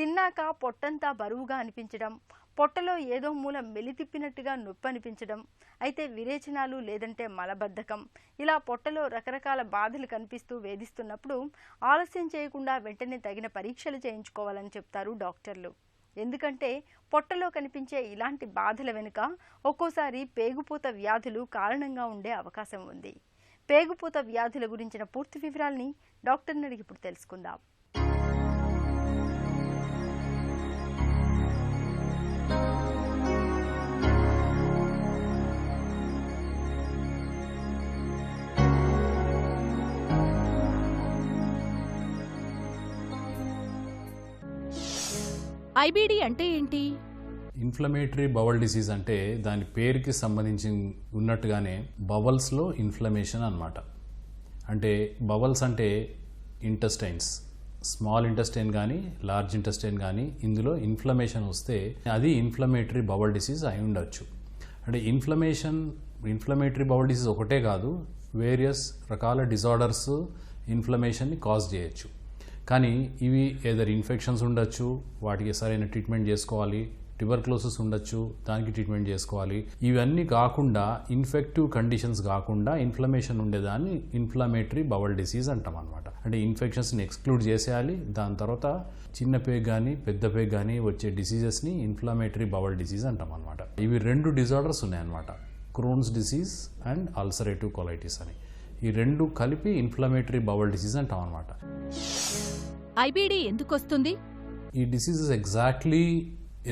తిన్నాక పొట్టంతా బరువుగా అనిపించడం, పొట్టలో ఏదో మూల మెలితిప్పినట్టుగా నొప్పి అనిపించడం, అయితే విరేచనాలు లేదంటే మలబద్ధకం, ఇలా పొట్టలో రకరకాల బాధలు కనిపిస్తూ వేధిస్తున్నప్పుడు ఆలస్యం చేయకుండా వెంటనే తగిన పరీక్షలు చేయించుకోవాలని చెప్తారు డాక్టర్లు. ఎందుకంటే పొట్టలో కనిపించే ఇలాంటి బాధల వెనుక ఒక్కోసారి పేగుపూత వ్యాధులు కారణంగా ఉండే అవకాశం ఉంది. పేగుపూత వ్యాధుల గురించిన పూర్తి వివరాల్ని డాక్టర్ని అడిగి ఇప్పుడు తెలుసుకుందాం. ఐబీడీ అంటే ఏంటి? ఇన్ఫ్లమేటరీ బవల్ డిసీజ్ అంటే దాని పేరుకి సంబంధించి ఉన్నట్టుగానే బవల్స్లో ఇన్ఫ్లమేషన్ అన్నమాట. అంటే బవల్స్ అంటే ఇంటెస్టైన్స్, స్మాల్ ఇంటెస్టైన్ కానీ లార్జ్ ఇంటెస్టైన్ కానీ ఇందులో ఇన్ఫ్లమేషన్ వస్తే అది ఇన్ఫ్లమేటరీ బవల్ డిసీజ్ అయి ఉండొచ్చు. అంటే ఇన్ఫ్లమేటరీ బవల్ డిసీజ్ ఒకటే కాదు, వేరియస్ రకాల డిజార్డర్స్ ఇన్ఫ్లమేషన్ని కాజ్ చేయొచ్చు. కానీ ఇవి ఏదర్ ఇన్ఫెక్షన్స్ ఉండొచ్చు, వాటికి సరైన ట్రీట్మెంట్ చేసుకోవాలి, ట్యూబర్క్లోసిస్ ఉండొచ్చు, దానికి ట్రీట్మెంట్ చేసుకోవాలి. ఇవన్నీ కాకుండా ఇన్ఫెక్టివ్ కండిషన్స్ కాకుండా ఇన్ఫ్లమేషన్ ఉండేదాన్ని ఇన్ఫ్లమేటరీ బవల్ డిసీజ్ అంటాం అనమాట. అంటే ఇన్ఫెక్షన్స్ని ఎక్స్క్లూడ్ చేసేయాలి, దాని తర్వాత చిన్న పేగు కానీ పెద్ద పేగు కానీ వచ్చే డిసీజెస్ని ఇన్ఫ్లమేటరీ బవల్ డిసీజ్ అంటాం అనమాట. ఇవి రెండు డిజార్డర్స్ ఉన్నాయన్నమాట, Crohn's disease and ulcerative colitis అని. ఈ రెండు కలిపి ఇన్ఫ్లమేటరీ బవల్ డిసీజ్ అంటాం అనమాట. ఐబీడీ ఎందుకు వస్తుంది? ఈ డిసీజెస్ ఎగ్జాక్ట్లీ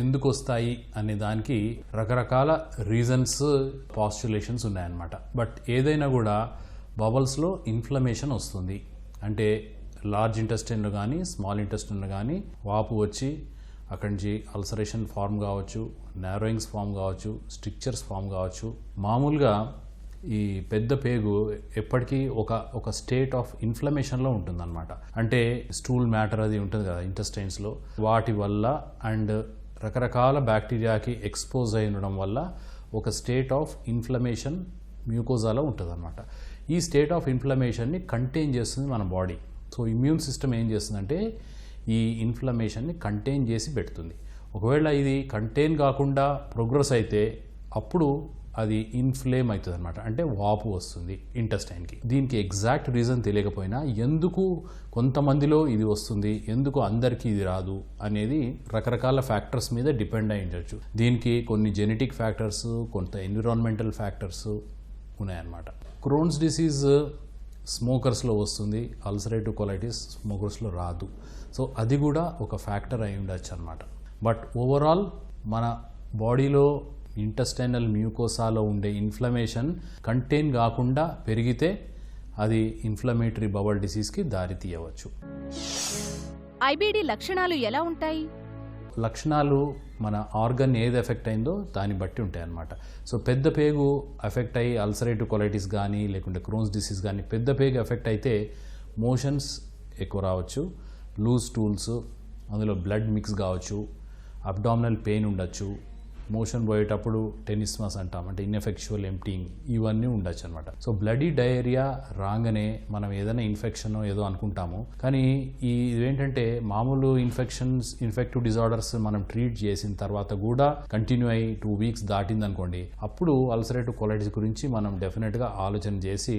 ఎందుకు వస్తాయి అనే దానికి రకరకాల రీజన్స్, పాస్టులేషన్స్ ఉన్నాయన్నమాట. బట్ ఏదైనా కూడా బవల్స్లో ఇన్ఫ్లమేషన్ వస్తుంది అంటే లార్జ్ ఇంటెస్టైన్లో కానీ స్మాల్ ఇంటెస్టైన్లో కానీ వాపు వచ్చి అక్కడి నుంచి అల్సరేషన్ ఫార్మ్ కావచ్చు, నారోయింగ్స్ ఫార్మ్ కావచ్చు, స్ట్రిక్చర్స్ ఫార్మ్ కావచ్చు. మామూలుగా ఈ పెద్ద పేగు ఎప్పటికీ ఒక స్టేట్ ఆఫ్ ఇన్ఫ్లమేషన్లో ఉంటుందన్నమాట. అంటే స్టూల్ మ్యాటర్ అది ఉంటుంది కదా ఇంటెస్టైన్స్లో, వాటి వల్ల అండ్ రకరకాల బ్యాక్టీరియాకి ఎక్స్పోజ్ అయి ఉండడం వల్ల ఒక స్టేట్ ఆఫ్ ఇన్ఫ్లమేషన్ మ్యూకోజాలో ఉంటుందన్నమాట. ఈ స్టేట్ ఆఫ్ ఇన్ఫ్లమేషన్ని కంటైన్ చేస్తుంది మన బాడీ. సో ఇమ్యూన్ సిస్టమ్ ఏం చేస్తుందంటే ఈ ఇన్ఫ్లమేషన్ని కంటైన్ చేసి పెడుతుంది. ఒకవేళ ఇది కంటైన్ కాకుండా ప్రోగ్రెస్ అయితే అప్పుడు అది ఇన్ఫ్లేమ్ అవుతుంది అనమాట, అంటే వాపు వస్తుంది ఇంటెస్టైన్కి. దీనికి ఎగ్జాక్ట్ రీజన్ తెలియకపోయినా ఎందుకు కొంతమందిలో ఇది వస్తుంది, ఎందుకు అందరికీ ఇది రాదు అనేది రకరకాల ఫ్యాక్టర్స్ మీద డిపెండ్ అయి ఉండొచ్చు. దీనికి కొన్ని జెనెటిక్ ఫ్యాక్టర్స్, కొంత ఎన్విరాన్మెంటల్ ఫ్యాక్టర్స్ ఉన్నాయన్నమాట. క్రోన్స్ డిసీజ్ స్మోకర్స్లో వస్తుంది, అల్సరేటివ్ కొలైటిస్ స్మోకర్స్లో రాదు. సో అది కూడా ఒక ఫ్యాక్టర్ అయి ఉండొచ్చు అనమాట. బట్ ఓవరాల్ మన బాడీలో ఇంటెస్టైనల్ మ్యూకోసాలో ఉండే ఇన్ఫ్లమేషన్ కంటైన్ కాకుండా పెరిగితే అది ఇన్ఫ్లమేటరీ బవల్ డిసీజ్కి దారి తీయవచ్చు. ఐబీడీ లక్షణాలు ఎలా ఉంటాయి? లక్షణాలు మన ఆర్గన్ ఏది ఎఫెక్ట్ అయిందో దాన్ని బట్టి ఉంటాయి అన్నమాట. సో పెద్ద పేగు ఎఫెక్ట్ అయ్యి అల్సరేటివ్ కొలైటిస్ కానీ లేకుంటే క్రోన్స్ డిసీజ్ కానీ పెద్ద పేగు ఎఫెక్ట్ అయితే మోషన్స్ ఎక్కువ రావచ్చు, లూజ్ స్టూల్స్, అందులో బ్లడ్ మిక్స్ కావచ్చు, అబ్డామినల్ పెయిన్ ఉండొచ్చు, మోషన్ పోయేటప్పుడు టెనిస్మస్ అంటాం అంటే ఇన్ఎఫెక్చువల్ ఎంప్టింగ్, ఇవన్నీ ఉండొచ్చు అనమాట. సో బ్లడీ డయేరియా రాగానే మనం ఏదైనా ఇన్ఫెక్షన్ ఏదో అనుకుంటాము, కానీ ఇదేంటంటే మామూలు ఇన్ఫెక్టివ్ డిజార్డర్స్ మనం ట్రీట్ చేసిన తర్వాత కూడా కంటిన్యూ అయ్యి 2 weeks దాటింది అనుకోండి, అప్పుడు అల్సరేటివ్ కొలైటిస్ గురించి మనం డెఫినెట్గా ఆలోచన చేసి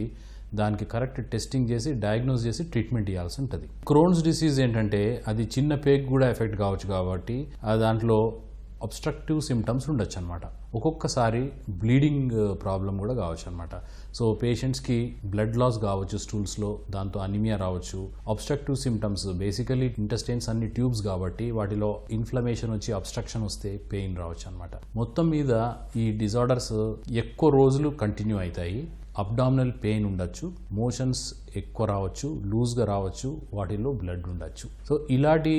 దానికి కరెక్ట్ టెస్టింగ్ చేసి డయాగ్నోస్ చేసి ట్రీట్మెంట్ ఇవ్వాల్సి ఉంటుంది. క్రోన్స్ డిసీజ్ ఏంటంటే అది చిన్న పేగ్ కూడా ఎఫెక్ట్ కావచ్చు కాబట్టి దాంట్లో అబ్స్ట్రక్టివ్ సిమ్టమ్స్ ఉండొచ్చు అనమాట. ఒక్కొక్కసారి బ్లీడింగ్ ప్రాబ్లం కూడా కావచ్చు అనమాట. సో పేషెంట్స్కి బ్లడ్ లాస్ కావచ్చు స్టూల్స్లో, దాంతో అనిమియా రావచ్చు. అబ్స్ట్రక్టివ్ సిమ్టమ్స్ బేసికలీ ఇంటెస్టైన్స్ అన్ని ట్యూబ్స్ కాబట్టి వాటిలో ఇన్ఫ్లమేషన్ వచ్చి అబ్స్ట్రక్షన్ వస్తే పెయిన్ రావచ్చు అనమాట. మొత్తం మీద ఈ డిజార్డర్స్ ఎక్కువ రోజులు కంటిన్యూ అవుతాయి. అబ్డామినల్ పెయిన్ ఉండొచ్చు, మోషన్స్ ఎక్కువ రావచ్చు, లూజ్గా రావచ్చు, వాటిల్లో బ్లడ్ ఉండొచ్చు. సో ఇలాంటి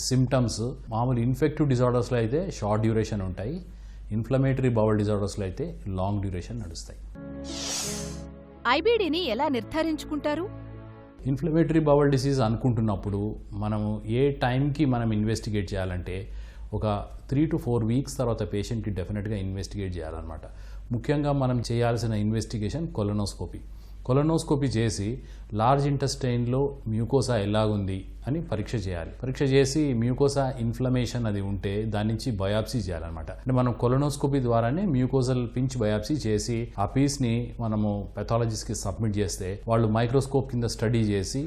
సిమ్టమ్స్ మామూలు ఇన్ఫెక్టివ్ డిజార్డర్స్లో అయితే షార్ట్ డ్యూరేషన్ ఉంటాయి, ఇన్ఫ్లమేటరీ బవల్ డిజార్డర్స్లో అయితే లాంగ్ డ్యూరేషన్ నడుస్తాయి. ఐబీడీని ఎలా నిర్ధారించుకుంటారు? ఇన్ఫ్లమేటరీ బవల్ డిసీజ్ అనుకుంటున్నప్పుడు మనము ఏ టైంకి మనం ఇన్వెస్టిగేట్ చేయాలంటే ఒక 3 to 4 weeks తర్వాత పేషెంట్కి డెఫినెట్గా ఇన్వెస్టిగేట్ చేయాలన్నమాట. ముఖ్యంగా మనం చేయాల్సిన ఇన్వెస్టిగేషన్ కొలనోస్కోపీ. కొలనోస్కోపీ చేసి లార్జ్ ఇంటెస్టైన్లో మ్యూకోసా ఎలాగుంది అని పరీక్ష చేయాలి. పరీక్ష చేసి మ్యూకోసా ఇన్ఫ్లమేషన్ అది ఉంటే దాని నుంచి బయాప్సీ చేయాలన్నమాట. అంటే మనం కొలనోస్కోపీ ద్వారానే మ్యూకోజల్ పించ్ బయాప్సీ చేసి ఆ పీస్ని మనము పెథాలజిస్ట్కి సబ్మిట్ చేస్తే వాళ్ళు మైక్రోస్కోప్ కింద స్టడీ చేసి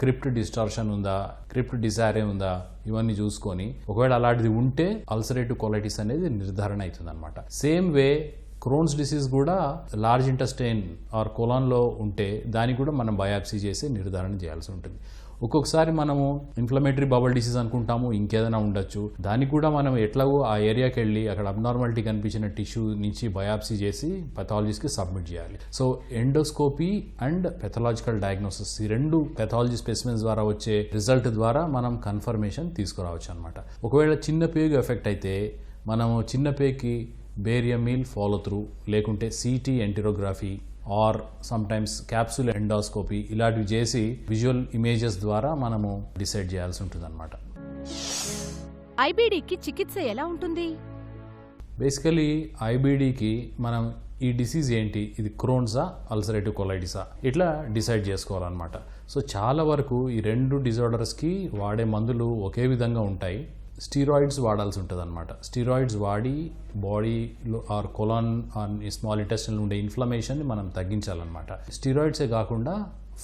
క్రిప్ట్ డిస్టార్షన్ ఉందా, క్రిప్ట్ డిసారే ఉందా, ఇవన్నీ చూసుకొని ఒకవేళ అలాంటిది ఉంటే అల్సరేటివ్ కొలైటిస్ అనేది నిర్ధారణ అవుతుంది అనమాట. సేమ్ వే క్రోన్స్ డిసీజ్ కూడా లార్జ్ ఇంటెస్టైన్ ఆర్ కొలాన్లో ఉంటే దానికి కూడా మనం బయాప్సీ చేసి నిర్ధారణ చేయాల్సి ఉంటుంది. ఒక్కొక్కసారి మనము ఇన్ఫ్లమేటరీ బబల్ డిసీజ్ అనుకుంటాము, ఇంకేదైనా ఉండొచ్చు. దానికి కూడా మనం ఎట్లాగో ఆ ఏరియాకి వెళ్ళి అక్కడ అబ్నార్మాలిటీ కనిపించిన టిష్యూ నుంచి బయాప్సీ చేసి పెథాలజిస్ట్కి సబ్మిట్ చేయాలి. So endoscopy and pathological diagnosis ఈ రెండు పెథాలజీ స్పెసిమెన్స్ ద్వారా వచ్చే రిజల్ట్ ద్వారా మనం కన్ఫర్మేషన్ తీసుకురావచ్చు అనమాట. ఒకవేళ చిన్న పేగు ఎఫెక్ట్ అయితే మనము చిన్న పేగుకి బేరియమ్ మీల్ ఫాలో త్రూ లేకుంటే CT enterography or sometimes capsule endoscopy ఇలాంటివి చేసి విజువల్ ఇమేజెస్ ద్వారా మనము డిసైడ్ చేయాల్సి ఉంటుంది అనమాట. ఐబీడీకి చికిత్స ఎలా ఉంటుంది? బేసికలీ ఐబీడీకి మనం ఈ డిసీజ్ ఏంటి, ఇది క్రోన్సా అల్సరేటివ్ కొలైటిసా ఇట్లా డిసైడ్ చేసుకోవాలన్నమాట. సో చాలా వరకు ఈ రెండు డిజార్డర్స్కి వాడే మందులు ఒకే విధంగా ఉంటాయి. స్టీరాయిడ్స్ వాడాల్సి ఉంటుంది అనమాట. స్టీరాయిడ్స్ వాడి బాడీలో ఆర్ కొలాన్ ఆర్ స్మాల్ ఇంటెస్టైన్లో ఉండే ఇన్ఫ్లమేషన్ మనం తగ్గించాలన్నమాట. స్టీరాయిడ్సే కాకుండా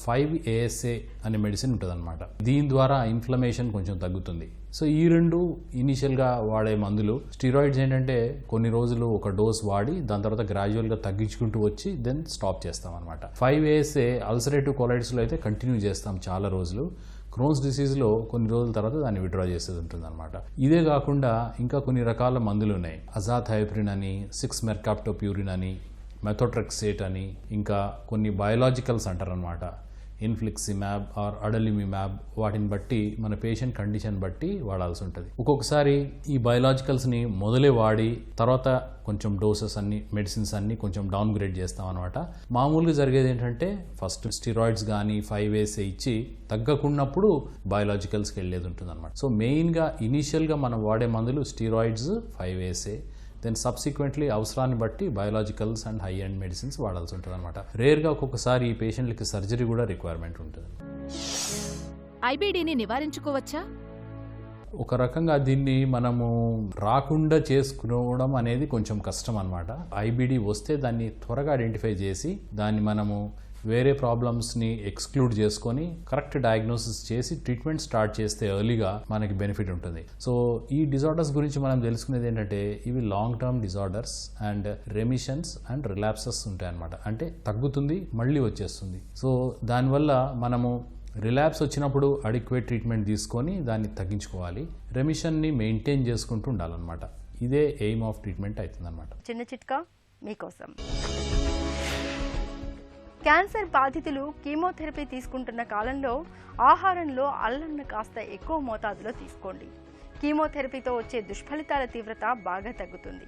5-ASA అనే మెడిసిన్ ఉంటుంది అనమాట. దీని ద్వారా ఇన్ఫ్లమేషన్ కొంచెం తగ్గుతుంది. సో ఈ రెండు ఇనీషియల్గా వాడే మందులు. స్టీరాయిడ్స్ ఏంటంటే కొన్ని రోజులు ఒక డోస్ వాడి దాని తర్వాత గ్రాడ్యువల్గా తగ్గించుకుంటూ వచ్చి దెన్ స్టాప్ చేస్తాం అనమాట. 5-ASA అల్సరేటివ్ కొలైటిస్లో అయితే కంటిన్యూ చేస్తాం చాలా రోజులు. క్రోన్స్ డిసీజ్లో కొన్ని రోజుల తర్వాత దాన్ని విత్డ్రా చేసేది ఉంటుంది అనమాట. ఇదే కాకుండా ఇంకా కొన్ని రకాల మందులు ఉన్నాయి. అజాథైప్రిన్ అని, 6-మెర్కాప్టోప్యూరిన్ అని, మెథోట్రెక్సేట్ అని, ఇంకా కొన్ని బయోలాజికల్స్ అంటారనమాట. ఇన్ఫ్లిక్సిమాబ్ ఆర్ అడలిమిమాబ్ వాటిని బట్టి మన పేషెంట్ కండిషన్ బట్టి వాడాల్సి ఉంటుంది. ఒక్కొక్కసారి ఈ బయోలాజికల్స్ని మొదలే వాడి తర్వాత కొంచెం డోసెస్ అన్ని మెడిసిన్స్ అన్ని కొంచెం డౌన్ గ్రేడ్ చేస్తాం అనమాట. మామూలుగా జరిగేది ఏంటంటే ఫస్ట్ స్టీరాయిడ్స్ కానీ 5-ASA ఇచ్చి తగ్గకున్నప్పుడు బయోలాజికల్స్కి వెళ్ళేది ఉంటుంది అనమాట. సో మెయిన్గా ఇనీషియల్గా మనం వాడే మందులు స్టీరాయిడ్స్, 5-ASA, దెన్ సబ్సిక్వెంట్లీ అవసరాన్ని బట్టి biologicals and high end medicines వాడాల్సి ఉంటుంది అనమాట. రేర్గా ఒక్కొక్కసారి ఈ పేషెంట్లకి సర్జరీ కూడా రిక్వైర్మెంట్ ఉంటుంది. ఐబీడీని నివారించుకోవచ్చా? ఒక రకంగా దీన్ని మనము రాకుండా చేసుకోవడం అనేది కొంచెం కష్టం అనమాట. ఐబీడీ వస్తే దాన్ని త్వరగా ఐడెంటిఫై చేసి దాన్ని మనము వేరే ప్రాబ్లమ్స్ని ఎక్స్క్లూడ్ చేసుకొని కరెక్ట్ డయాగ్నోసిస్ చేసి ట్రీట్మెంట్ స్టార్ట్ చేస్తే ఎర్లీగా మనకి బెనిఫిట్ ఉంటుంది. సో ఈ డిజార్డర్స్ గురించి మనం తెలుసుకునేది ఏంటంటే ఇవి long term disorders and remissions and relapses ఉంటాయన్నమాట. అంటే తగ్గుతుంది మళ్ళీ వచ్చేస్తుంది. సో దానివల్ల మనము రిలాప్స్ వచ్చినప్పుడు అడిక్వేట్ ట్రీట్మెంట్ తీసుకొని దాన్ని తగ్గించుకోవాలి. రెమిషన్ని మెయింటైన్ చేసుకుంటూ ఉండాలన్నమాట. ఇదే ఎయిమ్ ఆఫ్ ట్రీట్మెంట్ అవుతుంది అనమాట. చిన్న చిట్కా మీకోసం. క్యాన్సర్ బాధితులు కీమోథెరపీ తీసుకుంటున్న కాలంలో ఆహారంలో అల్లంను కాస్త ఎక్కువ మోతాదులో తీసుకోండి. కీమోథెరపీతో వచ్చే దుష్ఫలితాల తీవ్రత బాగా తగ్గుతుంది.